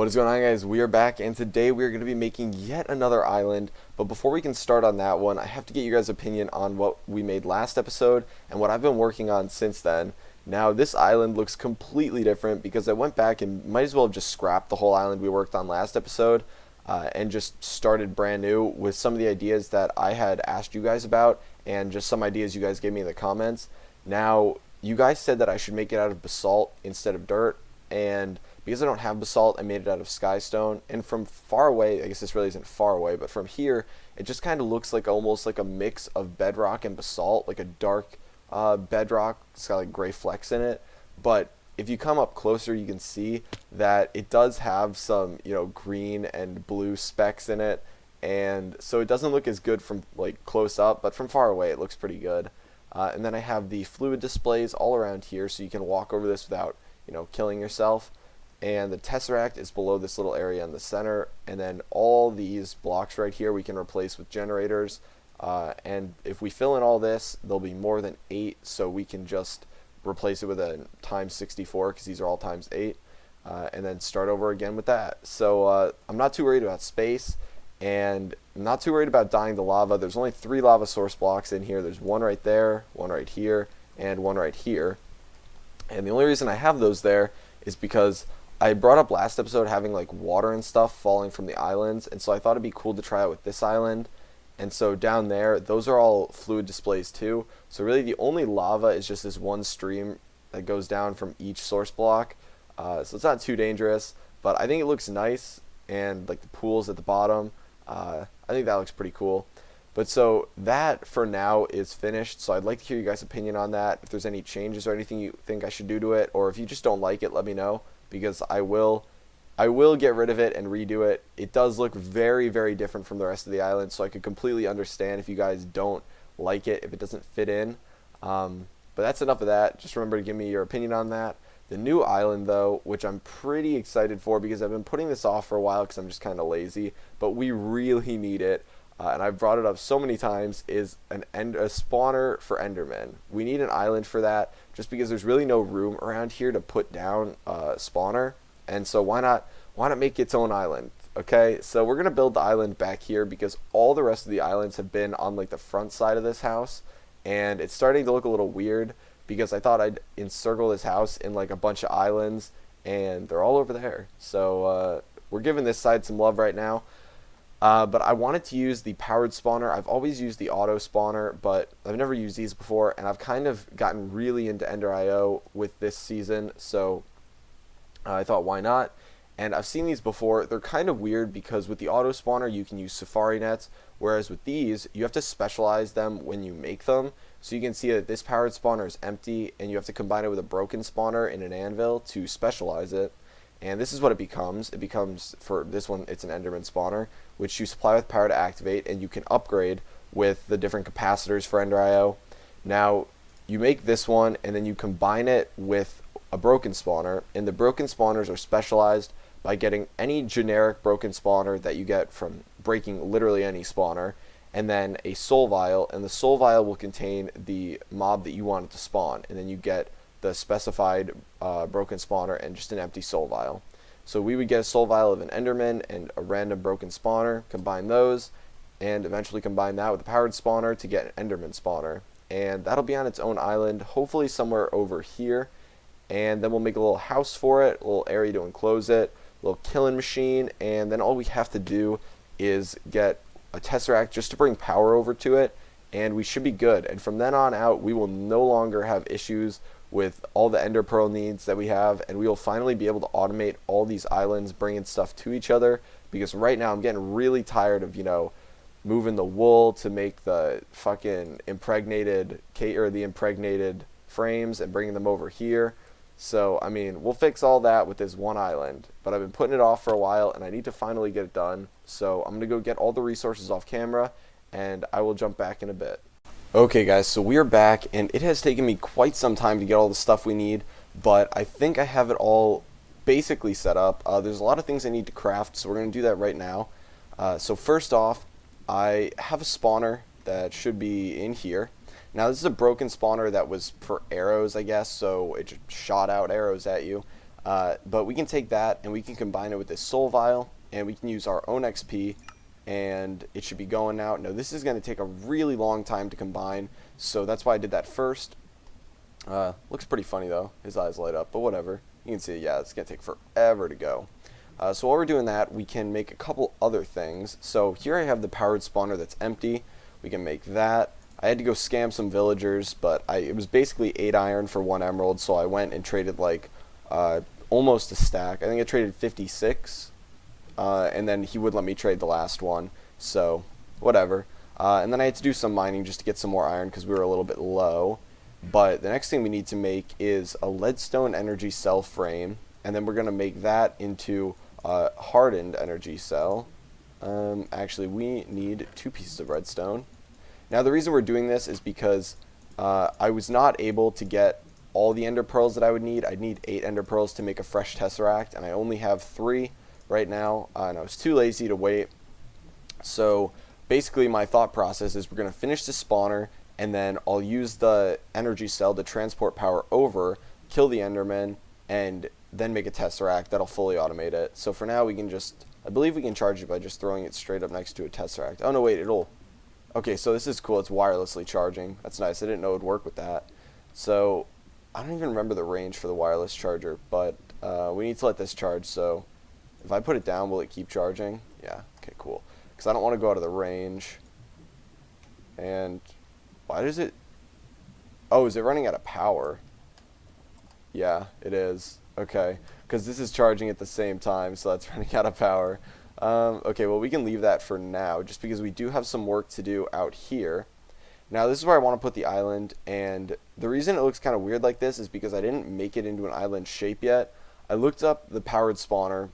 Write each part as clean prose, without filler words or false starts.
What is going on, guys? We are back, and today we are going to be making yet another island. But before we can start on that one, I have to get you guys' opinion on what we made last episode and what I've been working on since then. Now, this island looks completely different because I went back and might as well have just scrapped the whole island we worked on last episode and just started brand new with some of the ideas that I had asked you guys about and just some ideas you guys gave me in the comments. Now, you guys said that I should make it out of basalt instead of dirt, and because I don't have basalt, I made it out of skystone. And from far away, I guess this really isn't far away, but from here, it just kind of looks like almost like a mix of bedrock and basalt, like a dark bedrock. It's got like gray flecks in it. But if you come up closer, you can see that it does have some, green and blue specks in it. And so it doesn't look as good from like close up, but from far away, it looks pretty good. And then I have the fluid displays all around here, so you can walk over this without, killing yourself. And the tesseract is below this little area in the center, and then all these blocks right here we can replace with generators, and if we fill in all this, there'll be more than 8, so we can just replace it with a times 64 because these are all times 8, and then start over again with that. So I'm not too worried about space, and I'm not too worried about dying to lava. There's only 3 lava source blocks in here. There's one right there, one right here, and one right here. And the only reason I have those there is because I brought up last episode having like water and stuff falling from the islands, and so I thought it'd be cool to try out with this island. And so down there, those are all fluid displays too. So really the only lava is just this one stream that goes down from each source block. So it's not too dangerous, but I think it looks nice, and like the pools at the bottom, I think that looks pretty cool. But so that for now is finished, so I'd like to hear you guys' opinion on that. If there's any changes or anything you think I should do to it, or if you just don't like it, let me know, because I will get rid of it and redo it. It does look very, very different from the rest of the island, so I could completely understand if you guys don't like it, if it doesn't fit in. But that's enough of that. Just remember to give me your opinion on that. The new island, though, which I'm pretty excited for because I've been putting this off for a while because I'm just kind of lazy, but we really need it. And I've brought it up so many times, is a spawner for endermen. We need an island for that, just because there's really no room around here to put down a spawner, and so why not make its own island? Okay, so we're gonna build the island back here because all the rest of the islands have been on like the front side of this house, and it's starting to look a little weird because I thought I'd encircle this house in like a bunch of islands, and they're all over there. So we're giving this side some love right now. But I wanted to use the powered spawner. I've always used the auto spawner, but I've never used these before, and I've kind of gotten really into Ender.io with this season, so I thought, why not? And I've seen these before. They're kind of weird because with the auto spawner you can use safari nets, whereas with these you have to specialize them when you make them. So you can see that this powered spawner is empty, and you have to combine it with a broken spawner in an anvil to specialize it. And this is what it becomes. It becomes, for this one, it's an enderman spawner, which you supply with power to activate, and you can upgrade with the different capacitors for Ender.io. Now, you make this one, and then you combine it with a broken spawner, and the broken spawners are specialized by getting any generic broken spawner that you get from breaking literally any spawner, and then a soul vial, and the soul vial will contain the mob that you want it to spawn, and then you get the specified broken spawner and just an empty soul vial. So we would get a soul vial of an enderman and a random broken spawner, combine those, and eventually combine that with a powered spawner to get an enderman spawner. And that'll be on its own island, hopefully somewhere over here. And then we'll make a little house for it, a little area to enclose it, a little killing machine, and then all we have to do is get a tesseract just to bring power over to it, and we should be good. And from then on out, we will no longer have issues with all the enderpearl needs that we have, and we will finally be able to automate all these islands, bringing stuff to each other, because right now I'm getting really tired of, moving the wool to make the fucking impregnated frames and bringing them over here. So, I mean, we'll fix all that with this one island, but I've been putting it off for a while, and I need to finally get it done. So I'm going to go get all the resources off camera, and I will jump back in a bit. Okay guys, so we are back, and it has taken me quite some time to get all the stuff we need, but I think I have it all basically set up. There's a lot of things I need to craft, so we're going to do that right now. So first off, I have a spawner that should be in here. Now this is a broken spawner that was for arrows, I guess, so it just shot out arrows at you. But we can take that and we can combine it with this soul vial, and we can use our own XP, and it should be going now. No, this is going to take a really long time to combine, so that's why I did that first. Looks pretty funny though. His eyes light up, but whatever. You can see, yeah, it's going to take forever to go. So while we're doing that, we can make a couple other things. So here I have the powered spawner that's empty. We can make that. I had to go scam some villagers, but it was basically 8 iron for 1 emerald, so I went and traded like almost a stack. I think I traded 56, and then he would let me trade the last one, so whatever. And then I had to do some mining just to get some more iron because we were a little bit low. But the next thing we need to make is a leadstone energy cell frame, and then we're going to make that into a hardened energy cell. Actually, we need 2 pieces of redstone. Now, the reason we're doing this is because I was not able to get all the ender pearls that I would need. I'd need 8 ender pearls to make a fresh tesseract, and I only have 3 right now, and I was too lazy to wait. So basically my thought process is we're going to finish the spawner, and then I'll use the energy cell to transport power over, kill the enderman, and then make a tesseract that'll fully automate it. So for now we can just, I believe we can charge it by just throwing it straight up next to a tesseract. Oh no, wait, it'll, okay, so this is cool, it's wirelessly charging. That's nice, I didn't know it would work with that. So I don't even remember the range for the wireless charger, but we need to let this charge, so if I put it down, will it keep charging? Yeah, okay, cool. Because I don't want to go out of the range. And why does it, oh, is it running out of power? Yeah, it is. Okay, because this is charging at the same time, so that's running out of power. Okay, well, we can leave that for now, just because we do have some work to do out here. Now, this is where I want to put the island, and the reason it looks kind of weird like this is because I didn't make it into an island shape yet. I looked up the powered spawner,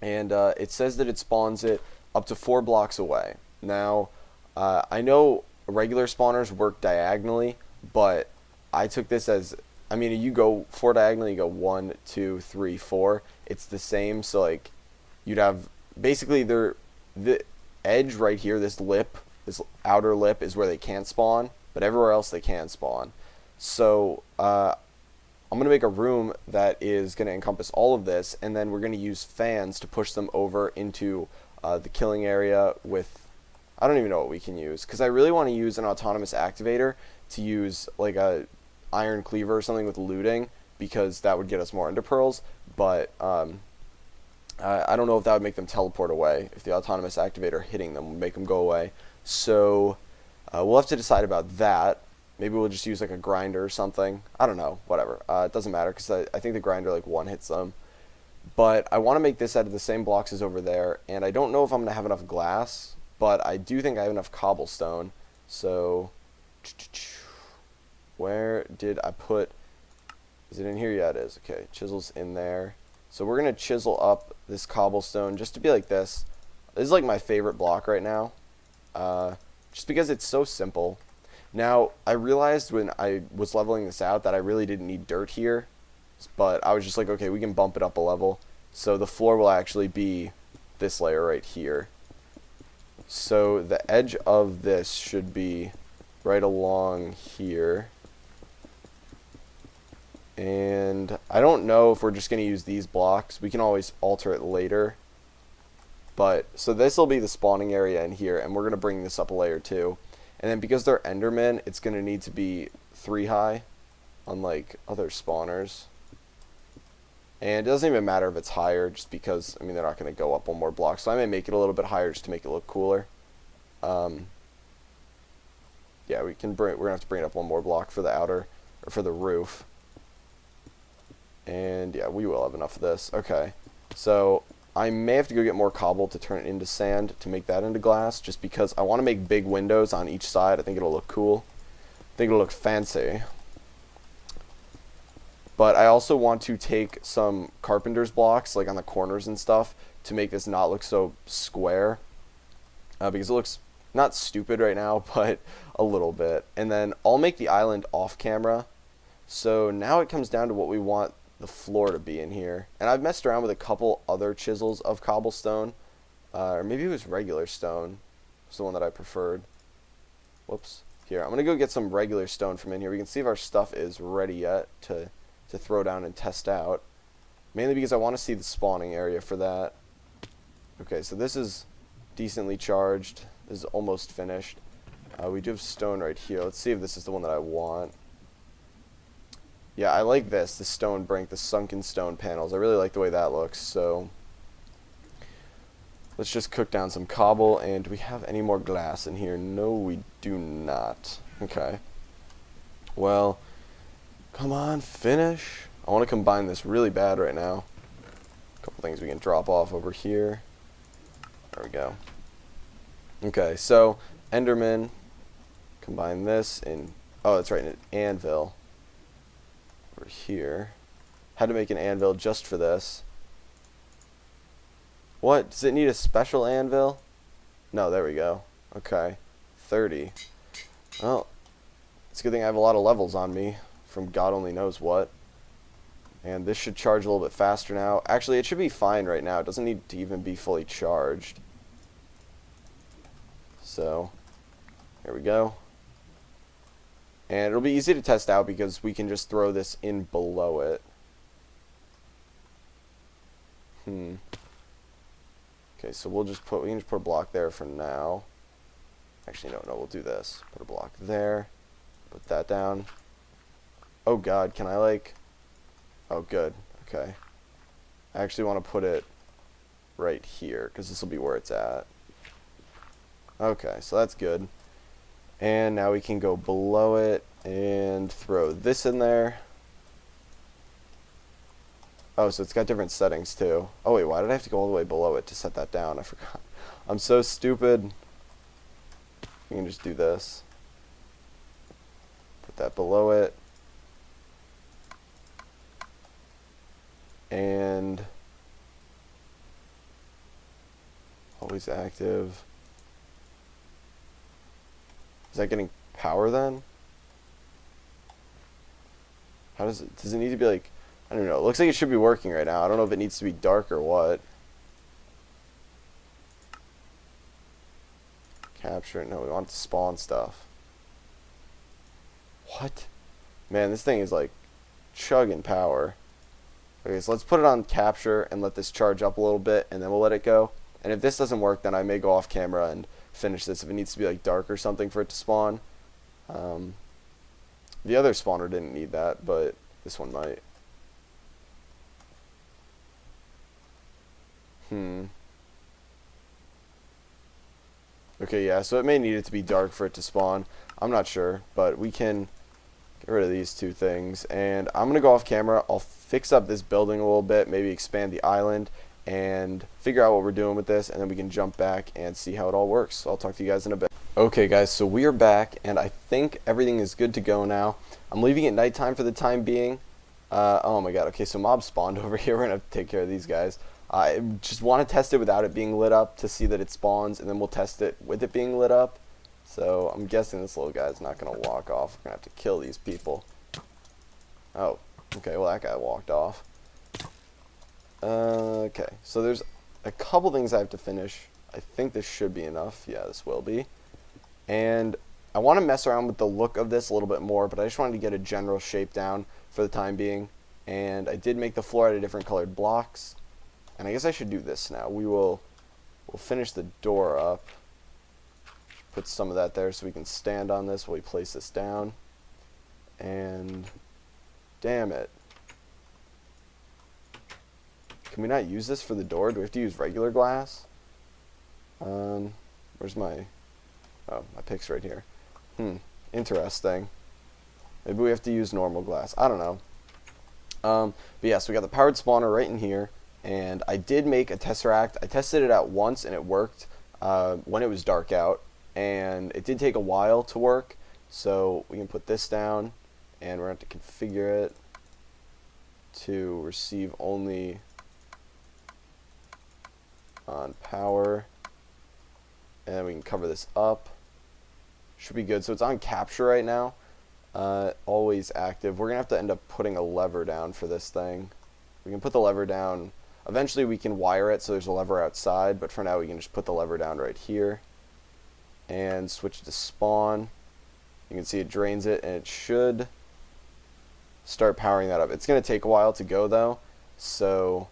and it says that it spawns it up to 4 blocks away. Now, I know regular spawners work diagonally, but I took this as, I mean, you go 4 diagonally, you go 1, 2, 3, 4. It's the same, so like you'd have basically the edge right here, this lip, this outer lip is where they can't spawn, but everywhere else they can spawn. So I'm going to make a room that is going to encompass all of this, and then we're going to use fans to push them over into the killing area with, I don't even know what we can use, because I really want to use an autonomous activator to use like a iron cleaver or something with looting, because that would get us more ender pearls, but I don't know if that would make them teleport away, if the autonomous activator hitting them would make them go away. So we'll have to decide about that. Maybe we'll just use like a grinder or something. I don't know, whatever. It doesn't matter, because I think the grinder like one hits them. But I want to make this out of the same blocks as over there, and I don't know if I'm going to have enough glass, but I do think I have enough cobblestone. So where did I put, is it in here? Yeah, it is. Okay, chisel's in there. So we're going to chisel up this cobblestone just to be like this. This is like my favorite block right now, just because it's so simple. Now, I realized when I was leveling this out that I really didn't need dirt here, but I was just like, okay, we can bump it up a level. So the floor will actually be this layer right here. So the edge of this should be right along here. And I don't know if we're just going to use these blocks. We can always alter it later. But, so this will be the spawning area in here, and we're going to bring this up a layer too. And then because they're endermen, it's going to need to be 3 high, unlike other spawners. And it doesn't even matter if it's higher, just because, I mean, they're not going to go up 1 more block. So I may make it a little bit higher just to make it look cooler. Yeah, we're going to have to bring it up 1 more block for the outer, or for the roof. And yeah, we will have enough of this. Okay, so I may have to go get more cobble to turn it into sand to make that into glass, just because I want to make big windows on each side. I think it'll look cool. I think it'll look fancy. But I also want to take some carpenter's blocks, like on the corners and stuff, to make this not look so square. Because it looks not stupid right now, but a little bit. And then I'll make the island off camera. So now it comes down to what we want the floor to be in here. And I've messed around with a couple other chisels of cobblestone. Or maybe it was regular stone. It's the one that I preferred. Whoops. Here, I'm going to go get some regular stone from in here. We can see if our stuff is ready yet to throw down and test out. Mainly because I want to see the spawning area for that. Okay, so this is decently charged. This is almost finished. We do have stone right here. Let's see if this is the one that I want. Yeah, I like this, the stone brink, the sunken stone panels. I really like the way that looks, so let's just cook down some cobble. And do we have any more glass in here? No, we do not. Okay. Well, come on, finish. I want to combine this really bad right now. A couple things we can drop off over here. There we go. Okay, so Enderman, combine this in, oh, that's right, an anvil over here. Had to make an anvil just for this. What? Does it need a special anvil? No, there we go. Okay, 30. Well, it's a good thing I have a lot of levels on me from God only knows what. And this should charge a little bit faster now. Actually, it should be fine right now. It doesn't need to even be fully charged. So, here we go. And it'll be easy to test out because we can just throw this in below it. Okay, so we can just put a block there for now. Actually, no, we'll do this. Put a block there. Put that down. Oh god, can I like... Oh, good. Okay. I actually want to put it right here, because this will be where it's at. Okay, so that's good. And now we can go below it and throw this in there. Oh, so it's got different settings, too. Oh, wait, why did I have to go all the way below it to set that down? I forgot. I'm so stupid. We can just do this. Put that below it. And always active. Is that getting power then? How does it need to be like, I don't know. It looks like it should be working right now. I don't know if it needs to be dark or what. Capture it. No, we want it to spawn stuff. What? Man, this thing is like chugging power. Okay, so let's put it on capture and let this charge up a little bit, and then we'll let it go. And if this doesn't work, then I may go off camera and finish this if it needs to be like dark or something for it to spawn. The other spawner didn't need that, but this one might. Okay, yeah, so it may need it to be dark for it to spawn. I'm not sure, but we can get rid of these two things. And I'm going to go off camera. I'll fix up this building a little bit, maybe expand the island, and figure out what we're doing with this, and then we can jump back and see how it all works. So I'll talk to you guys in a bit. Okay, guys, so we are back, and I think everything is good to go now. I'm leaving it nighttime for the time being. Oh my god, okay, so mobs spawned over here. We're going to have to take care of these guys. I just want to test it without it being lit up to see that it spawns, and then we'll test it with it being lit up. So I'm guessing this little guy's not going to walk off. We're going to have to kill these people. Oh, okay, well that guy walked off. Okay, so there's a couple things I have to finish. I think this should be enough. Yeah, this will be. And I want to mess around with the look of this a little bit more, but I just wanted to get a general shape down for the time being. And I did make the floor out of different colored blocks. And I guess I should do this now. We'll finish the door up. Put some of that there so we can stand on this while we place this down. And damn it. Can we not use this for the door? Do we have to use regular glass? Where's my... Oh, my pick's right here. Interesting. Maybe we have to use normal glass. I don't know. But yeah, so we got the powered spawner right in here. And I did make a tesseract. I tested it out once and it worked when it was dark out. And it did take a while to work. So we can put this down. And we're going to have to configure it to receive only on power. And then we can cover this up. Should be good. So it's on capture right now. Always active. We're going to have to end up putting a lever down for this thing. We can put the lever down. Eventually we can wire it so there's a lever outside, but for now we can just put the lever down right here and switch to spawn. You can see it drains it, and it should start powering that up. It's going to take a while to go though, So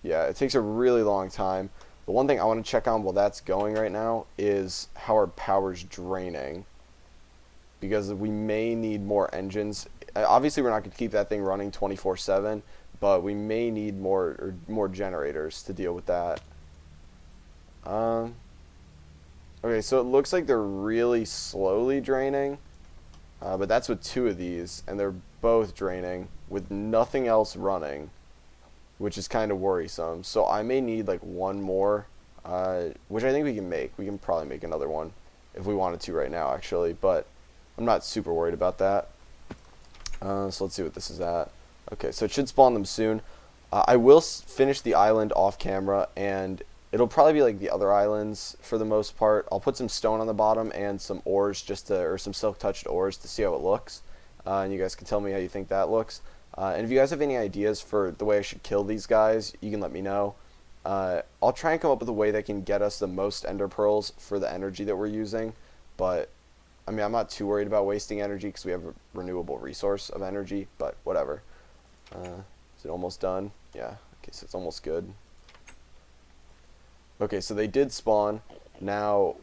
yeah, it takes a really long time. The one thing I want to check on while that's going right now is how our power's draining, because we may need more engines. Obviously, we're not going to keep that thing running 24/7, but we may need more generators to deal with that. Okay, so it looks like they're really slowly draining, but that's with 2 of these, and they're both draining with nothing else running, which is kind of worrisome. So I may need like one more, which I think we can make. We can probably make another one if we wanted to right now, actually, but I'm not super worried about that. So let's see what this is at. Okay, so it should spawn them soon. I will finish the island off camera, and it'll probably be like the other islands for the most part. I'll put some stone on the bottom and some ores or some silk-touched ores to see how it looks. And you guys can tell me how you think that looks. And if you guys have any ideas for the way I should kill these guys, you can let me know. I'll try and come up with a way that can get us the most ender pearls for the energy that we're using. But, I mean, I'm not too worried about wasting energy because we have a renewable resource of energy, but whatever. Is it almost done? Yeah, okay, so it's almost good. Okay, so they did spawn. Now,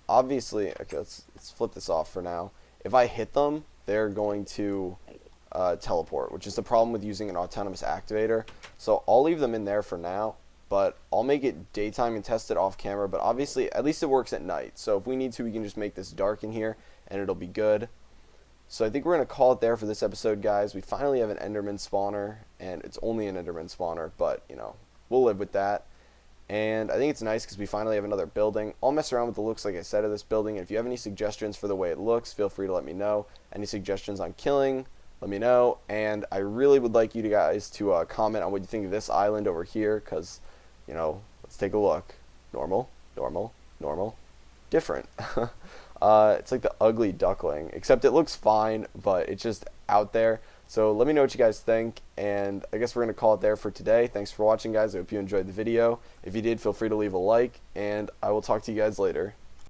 obviously, okay, let's flip this off for now. If I hit them, they're going to teleport, which is the problem with using an autonomous activator. So I'll leave them in there for now, but I'll make it daytime and test it off camera. But obviously, at least it works at night. So if we need to, we can just make this dark in here, and it'll be good. So I think we're going to call it there for this episode, guys. We finally have an Enderman spawner, and it's only an Enderman spawner, but, you know, we'll live with that. And I think it's nice because we finally have another building. I'll mess around with the looks, like I said, of this building. And if you have any suggestions for the way it looks, feel free to let me know. Any suggestions on killing, let me know. And I really would like you guys to comment on what you think of this island over here, because, you know, let's take a look. Normal, normal, normal, different. It's like the ugly duckling, except it looks fine, but it's just out there. So let me know what you guys think, and I guess we're going to call it there for today. Thanks for watching, guys. I hope you enjoyed the video. If you did, feel free to leave a like, and I will talk to you guys later.